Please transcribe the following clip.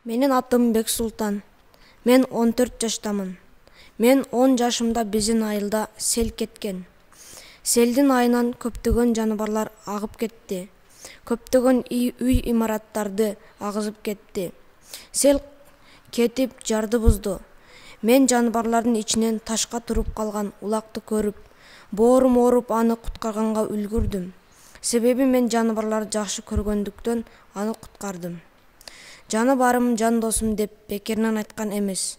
Менин атым Бексултан. Мен 14 жаштамын. Мен 10 жашымда биздин айылда сел кеткен. Селдин айынан көптөгөн жаныбарлар агып кетти. Көптөгөн үй имараттарды агызып кетти. Сел кетип жарды бузду. Мен жаныбарлардын ичинен ташка туруп калган улакты көрүп, боорум ооруп аны куткарганга үлгүрдүм. Себеби мен жаныбарларды жакшы көргөндүктөн аны куткардым. Жаны барым, жан досум деп бекеринен айткан эмес.